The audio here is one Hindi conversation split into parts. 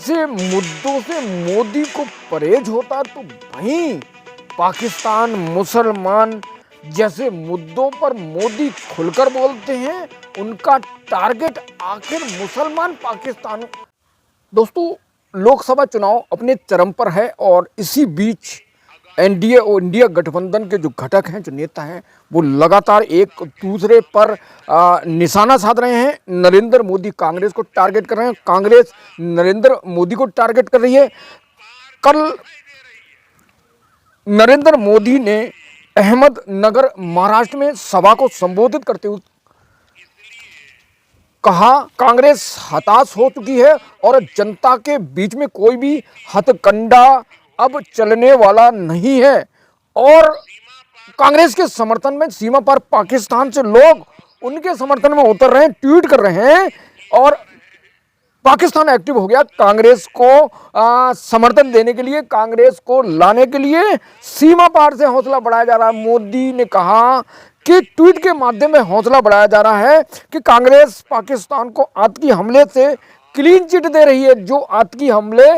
ऐसे मुद्दों से मोदी को परहेज होता तो वहीं पाकिस्तान, मुसलमान जैसे मुद्दों पर मोदी खुलकर बोलते हैं। उनका टारगेट आखिर मुसलमान पाकिस्तान। दोस्तों, लोकसभा चुनाव अपने चरम पर है और इसी बीच एनडीए और इंडिया गठबंधन के जो घटक हैं, जो नेता हैं, वो लगातार एक दूसरे पर निशाना साध रहे हैं। नरेंद्र मोदी कांग्रेस को टारगेट कर रहे हैं, कांग्रेस नरेंद्र मोदी को टारगेट कर रही है। कल नरेंद्र मोदी ने अहमदनगर महाराष्ट्र में सभा को संबोधित करते हुए कहा, कांग्रेस हताश हो चुकी है और जनता के बीच में कोई भी हथकंडा अब चलने वाला नहीं है। और कांग्रेस के समर्थन में सीमा पर पाकिस्तान से लोग उनके समर्थन में उतर रहे हैं, ट्वीट कर रहे हैं और पाकिस्तान एक्टिव हो गया कांग्रेस को समर्थन देने के लिए, कांग्रेस को लाने के लिए सीमा पार से हौसला बढ़ाया जा रहा है। मोदी ने कहा कि ट्वीट के माध्यम में हौसला बढ़ाया जा रहा है कि कांग्रेस पाकिस्तान को आतंकी हमले से क्लीन चिट दे रही है। जो आतंकी हमले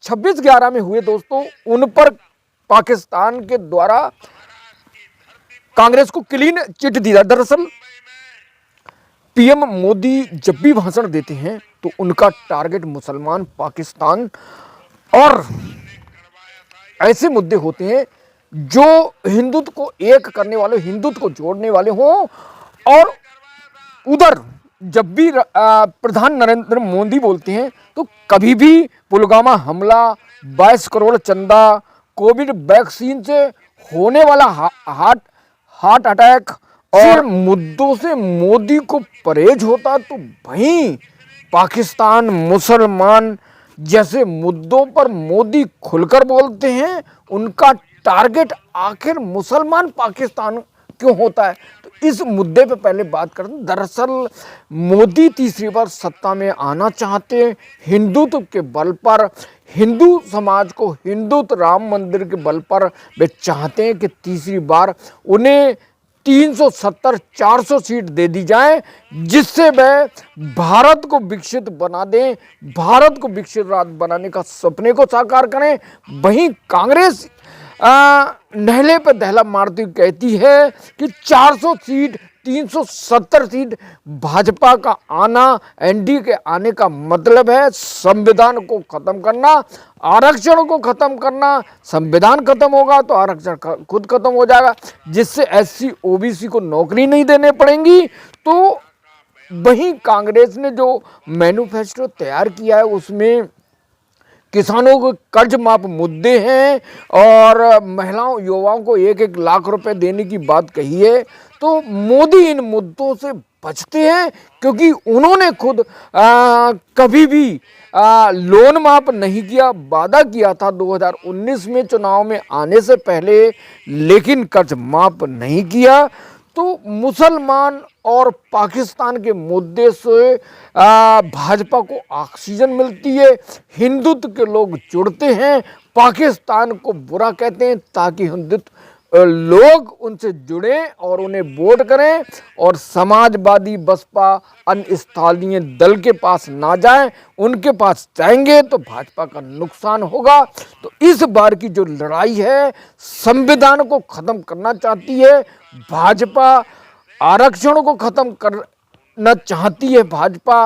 26/11 में हुए दोस्तों, उन पर पाकिस्तान के द्वारा कांग्रेस को क्लीन चिट दी। दरअसल पीएम मोदी जब भी भाषण देते हैं तो उनका टारगेट मुसलमान, पाकिस्तान और ऐसे मुद्दे होते हैं जो हिंदुत्व को एक करने वाले, हिंदुत्व को जोड़ने वाले हों। और उधर जब भी प्रधान नरेंद्र मोदी बोलते हैं तो कभी भी पुलवामा हमला, 22 करोड़ चंदा, कोविड वैक्सीन से होने वाला हार्ट अटैक और मुद्दों से मोदी को परहेज होता तो वहीं पाकिस्तान, मुसलमान जैसे मुद्दों पर मोदी खुलकर बोलते हैं। उनका टारगेट आखिर मुसलमान पाकिस्तान क्यों होता है, तो इस मुद्दे पे पहले बात करते हैं। दरअसल मोदी तीसरी बार सत्ता में आना चाहते हैं, हिंदुत्व के बल पर, हिंदू समाज को हिंदुत्व राम मंदिर के बल पर वे चाहते हैं कि तीसरी बार उन्हें 370-400 सीट दे दी जाए, जिससे वह भारत को विकसित बना दें, भारत को विकसित राज्य बनाने का सपने को साकार करें। वहीं कांग्रेस नहले पर दहला मारती हुई कहती है कि 400 सीट, 370 सीट भाजपा का आना, एनडीए के आने का मतलब है संविधान को खत्म करना, आरक्षण को खत्म करना। संविधान खत्म होगा तो आरक्षण खुद खत्म हो जाएगा, जिससे एससी ओबीसी को नौकरी नहीं देने पड़ेंगी। तो वहीं कांग्रेस ने जो मैनिफेस्टो तैयार किया है उसमें किसानों को कर्ज माफ मुद्दे हैं और महिलाओं, युवाओं को 1-1 लाख रुपए देने की बात कही है। तो मोदी इन मुद्दों से बचते हैं क्योंकि उन्होंने खुद कभी भी लोन माफ नहीं किया। वादा किया था 2019 में चुनाव में आने से पहले, लेकिन कर्ज माफ नहीं किया। तो मुसलमान और पाकिस्तान के मुद्दे से भाजपा को ऑक्सीजन मिलती है, हिंदुत्व के लोग जुड़ते हैं, पाकिस्तान को बुरा कहते हैं ताकि हिंदुत्व लोग उनसे जुड़ें और उन्हें वोट करें और समाजवादी, बसपा, अन्य स्थानीय दल के पास ना जाएं। उनके पास जाएंगे तो भाजपा का नुकसान होगा। तो इस बार की जो लड़ाई है, संविधान को खत्म करना चाहती है भाजपा, आरक्षण को खत्म करना चाहती है भाजपा,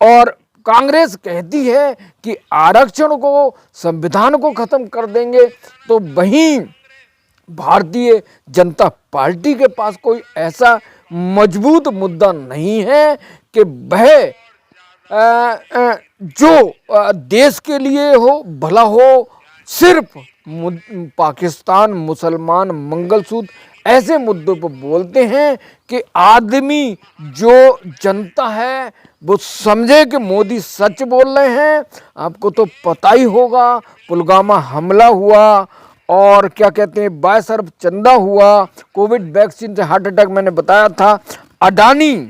और कांग्रेस कहती है कि आरक्षण को, संविधान को खत्म कर देंगे। तो वहीं भारतीय जनता पार्टी के पास कोई ऐसा मजबूत मुद्दा नहीं है कि वह जो देश के लिए हो, भला हो। सिर्फ पाकिस्तान, मुसलमान, मंगलसूत्र ऐसे मुद्दों पर बोलते हैं कि आदमी, जो जनता है, वो समझे कि मोदी सच बोल रहे हैं। आपको तो पता ही होगा, पुलवामा हमला हुआ और क्या कहते हैं 22 अरब चंदा हुआ, कोविड वैक्सीन से हार्ट अटैक मैंने बताया था, अडानी,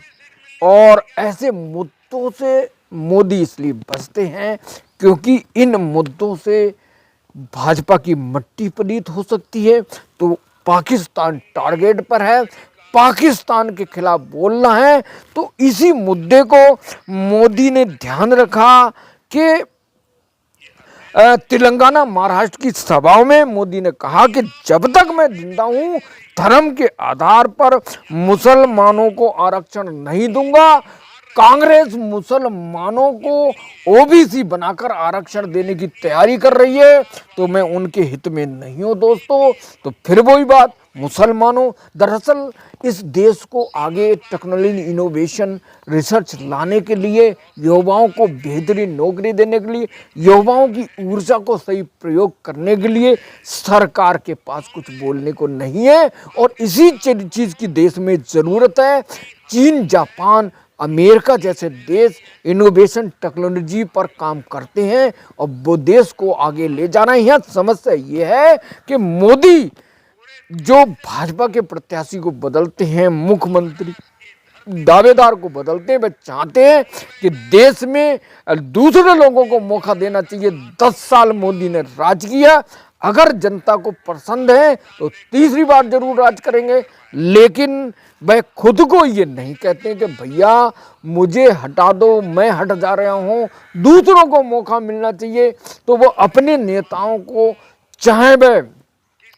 और ऐसे मुद्दों से मोदी इसलिए बचते हैं क्योंकि इन मुद्दों से भाजपा की मट्टी पलीत हो सकती है। तो पाकिस्तान टारगेट पर है, पाकिस्तान के खिलाफ बोलना है। तो इसी मुद्दे को मोदी ने ध्यान रखा कि तेलंगाना महाराष्ट्र की सभाओं में मोदी ने कहा कि जब तक मैं जिंदा हूं धर्म के आधार पर मुसलमानों को आरक्षण नहीं दूंगा। कांग्रेस मुसलमानों को ओबीसी बनाकर आरक्षण देने की तैयारी कर रही है, तो मैं उनके हित में नहीं हूं दोस्तों। तो फिर वही बात, मुसलमानों दरअसल इस देश को आगे टेक्नोलॉजी इनोवेशन रिसर्च लाने के लिए, युवाओं को बेहतरीन नौकरी देने के लिए, युवाओं की ऊर्जा को सही प्रयोग करने के लिए सरकार के पास कुछ बोलने को नहीं है। और इसी चीज की देश में ज़रूरत है। चीन, जापान, अमेरिका जैसे देश इनोवेशन टेक्नोलॉजी पर काम करते हैं और वो देश को आगे ले जाना है। यहाँ समस्या ये है कि मोदी जो भाजपा के प्रत्याशी को बदलते हैं, मुख्यमंत्री दावेदार को बदलते हैं, वे चाहते हैं कि देश में दूसरे लोगों को मौका देना चाहिए। 10 साल मोदी ने राज किया, अगर जनता को पसंद है तो तीसरी बार जरूर राज करेंगे। लेकिन वह खुद को ये नहीं कहते कि भैया मुझे हटा दो, मैं हट जा रहा हूँ, दूसरों को मौका मिलना चाहिए। तो वो अपने नेताओं को, चाहे वह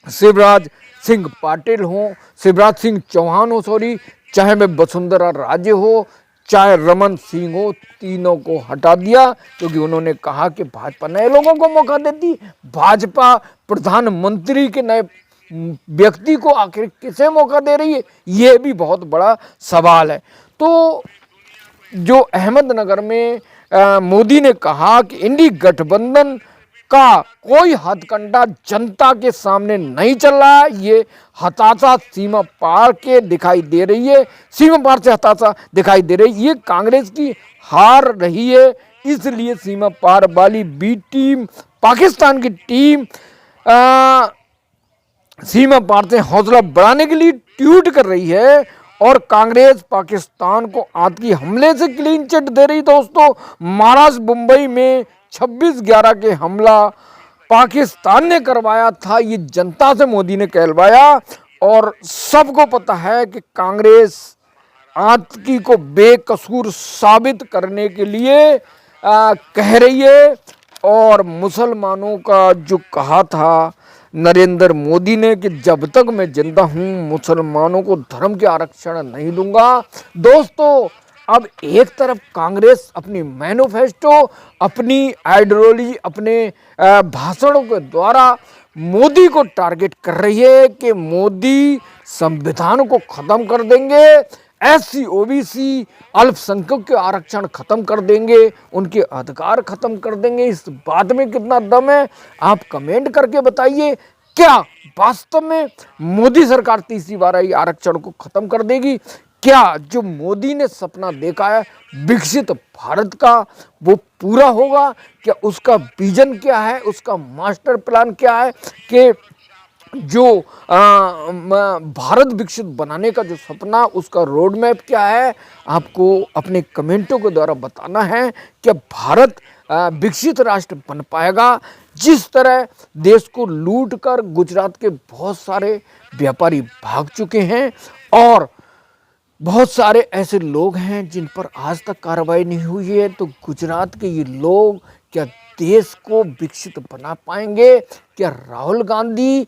शिवराज सिंह पाटिल हो, शिवराज सिंह चौहान हो, सॉरी, चाहे वह वसुंधरा राजे हो, चाहे रमन सिंह हो, तीनों को हटा दिया क्योंकि उन्होंने कहा कि भाजपा नए लोगों को मौका देती। भाजपा प्रधानमंत्री के नए व्यक्ति को आखिर किसे मौका दे रही है, ये भी बहुत बड़ा सवाल है। तो जो अहमदनगर में मोदी ने कहा कि इंडी गठबंधन का कोई हथकंडा जनता के सामने नहीं चल रहा है, ये हताशा सीमा पार के दिखाई दे रही है, सीमा पार से हताशा दिखाई दे रही है। ये कांग्रेस की हार रही है, इसलिए सीमा पार वाली बी टीम, पाकिस्तान की टीम सीमा पार से हौसला बढ़ाने के लिए ट्वीट कर रही है और कांग्रेस पाकिस्तान को आतंकी हमले से क्लीन चिट दे रही। दोस्तों, महाराष्ट्र मुंबई में 26/11 के हमला पाकिस्तान ने करवाया था, ये जनता से मोदी ने कहलवाया। और सबको पता है कि कांग्रेस आतंकी को बेकसूर साबित करने के लिए कह रही है। और मुसलमानों का जो कहा था नरेंद्र मोदी ने कि जब तक मैं जिंदा हूं मुसलमानों को धर्म के आरक्षण नहीं दूंगा। दोस्तों, अब एक तरफ कांग्रेस अपनी मैनिफेस्टो, अपनी आइडियोलॉजी, अपने भाषणों के द्वारा मोदी को टारगेट कर रही है कि मोदी संविधान को खत्म कर देंगे, एससी ओबीसी अल्पसंख्यक के आरक्षण खत्म कर देंगे, उनके अधिकार खत्म कर देंगे। इस बात में कितना दम है, आप कमेंट करके बताइए। क्या वास्तव में मोदी सरकार तीसरी बार आई आरक्षण को खत्म कर देगी? क्या जो मोदी ने सपना देखा है विकसित भारत का, वो पूरा होगा? क्या उसका विजन क्या है, उसका मास्टर प्लान क्या है कि जो भारत विकसित बनाने का जो सपना, उसका रोड मैप क्या है? आपको अपने कमेंटों के द्वारा बताना है कि भारत विकसित राष्ट्र बन पाएगा। जिस तरह देश को लूट कर गुजरात के बहुत सारे व्यापारी भाग चुके हैं और बहुत सारे ऐसे लोग हैं जिन पर आज तक कार्रवाई नहीं हुई है, तो गुजरात के ये लोग क्या देश को विकसित बना पाएंगे? क्या राहुल गांधी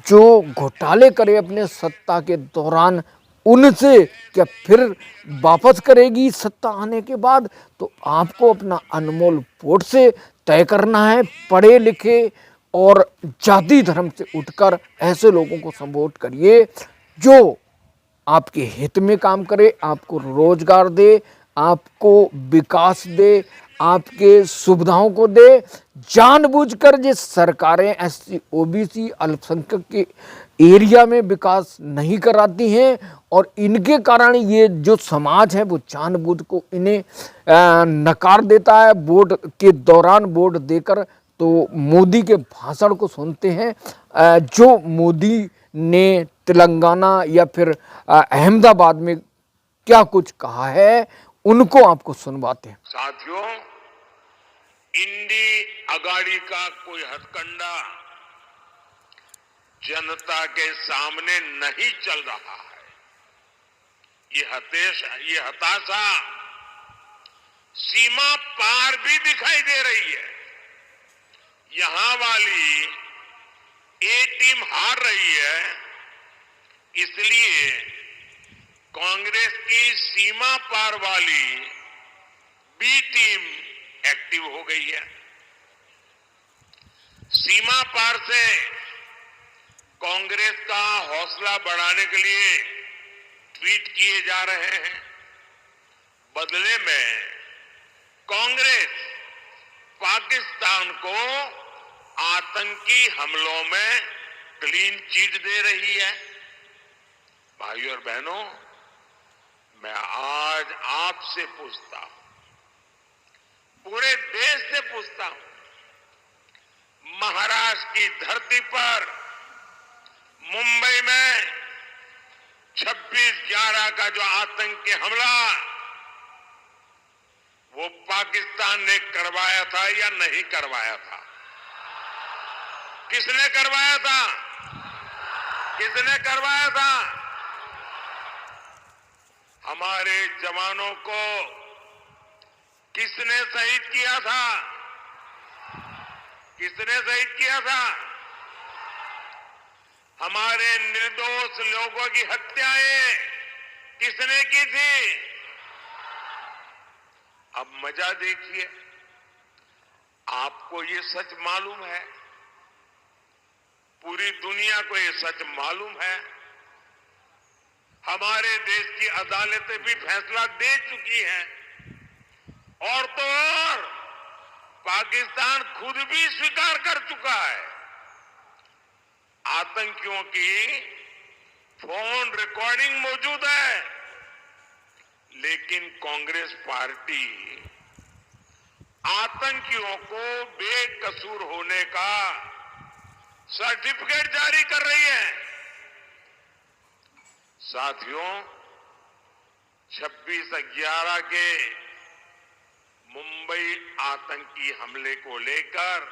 जो घोटाले करे अपने सत्ता के दौरान, उनसे क्या फिर वापस करेगी सत्ता आने के बाद? तो आपको अपना अनमोल वोट से तय करना है। पढ़े लिखे और जाति धर्म से उठकर ऐसे लोगों को सपोर्ट करिए जो आपके हित में काम करे, आपको रोजगार दे, आपको विकास दे, आपके सुविधाओं को दे। जानबूझकर जो सरकारें एससी ओबीसी अल्पसंख्यक के एरिया में विकास नहीं कराती हैं और इनके कारण ये जो समाज है वो जानबूझ को इन्हें नकार देता है वोट के दौरान, वोट देकर तो मोदी के भाषण को सुनते हैं। जो मोदी ने तेलंगाना या फिर अहमदाबाद में क्या कुछ कहा है, उनको आपको सुनवाते हैं। साथियों, इंडी अगाड़ी का कोई हथकंडा जनता के सामने नहीं चल रहा है। ये हताशा सीमा पार भी दिखाई दे रही है। यहां वाली ए टीम हार रही है, इसलिए कांग्रेस की सीमा पार वाली बी टीम एक्टिव हो गई है। सीमा पार से कांग्रेस का हौसला बढ़ाने के लिए ट्वीट किए जा रहे हैं। बदले में कांग्रेस पाकिस्तान को आतंकी हमलों में क्लीन चिट दे रही है। भाइयों और बहनों, मैं आज आपसे पूछता हूं, पूरे देश से पूछता हूं, महाराष्ट्र की धरती पर मुंबई में 26/11 का जो आतंकी हमला वो पाकिस्तान ने करवाया था या नहीं करवाया था? किसने करवाया था? किसने करवाया था? हमारे जवानों को किसने शहीद किया था? किसने शहीद किया था? हमारे निर्दोष लोगों की हत्याएं किसने की थी? अब मजा देखिए, आपको ये सच मालूम है, पूरी दुनिया को ये सच मालूम है, हमारे देश की अदालतें भी फैसला दे चुकी हैं, और तो और पाकिस्तान खुद भी स्वीकार कर चुका है। आतंकियों की फोन रिकॉर्डिंग मौजूद है, लेकिन कांग्रेस पार्टी आतंकियों को बेकसूर होने का सर्टिफिकेट जारी कर रही है। साथियों, 26/11 के मुंबई आतंकी हमले को लेकर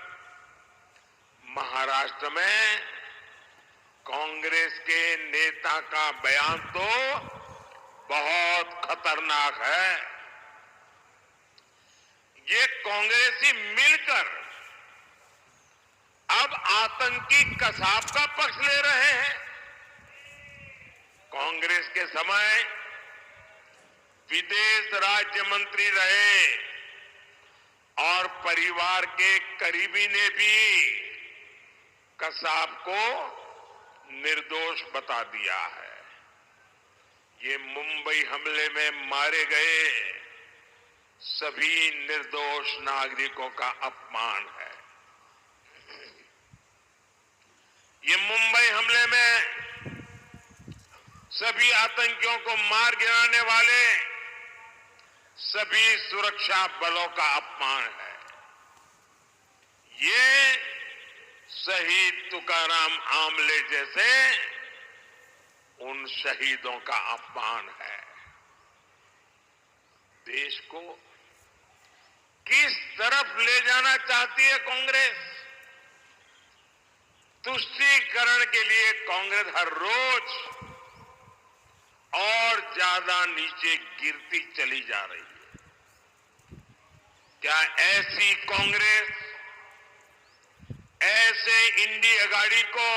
महाराष्ट्र में कांग्रेस के नेता का बयान तो बहुत खतरनाक है। ये कांग्रेसी मिलकर अब आतंकी कसाब का पक्ष ले रहे हैं। कांग्रेस के समय विदेश राज्य मंत्री रहे और परिवार के करीबी ने भी कसाब को निर्दोष बता दिया है। ये मुंबई हमले में मारे गए सभी निर्दोष नागरिकों का अपमान है। ये मुंबई हमले में सभी आतंकियों को मार गिराने वाले सभी सुरक्षा बलों का अपमान है। ये शहीद तुकाराम आमले जैसे उन शहीदों का अपमान है। देश को किस तरफ ले जाना चाहती है कांग्रेस? तुष्टीकरण के लिए कांग्रेस हर रोज और ज्यादा नीचे गिरती चली जा रही है। क्या ऐसी कांग्रेस, ऐसे इंडिया गाड़ी को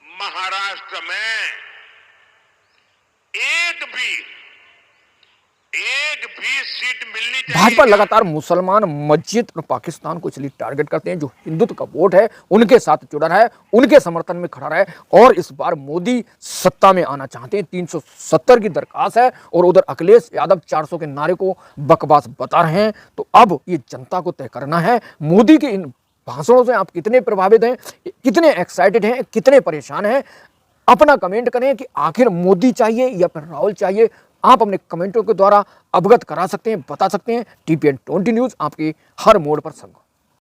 महाराष्ट्र में एक भी सीट मिलनी चाहिए? भाजपा लगातार मुसलमान, मस्जिद और पाकिस्तान को इसलिए टारगेट करते हैं जो हिंदुत्व का वोट है उनके साथ जुड़ा रहा है, उनके समर्थन में खड़ा रहा है। और इस बार मोदी सत्ता में आना चाहते हैं। 370 की दरखास्त है और उधर अखिलेश यादव 400 के नारे को बकवास बता रहे हैं। तो अब ये जनता को तय करना है, मोदी के इन भाषणों से आप कितने प्रभावित हैं, कितने एक्साइटेड हैं, कितने परेशान हैं। अपना कमेंट करें कि आखिर मोदी चाहिए या फिर राहुल चाहिए। आप अपने कमेंटों के द्वारा अवगत करा सकते हैं, बता सकते हैं। TPN 20 न्यूज़ आपके हर मोड़ पर संग।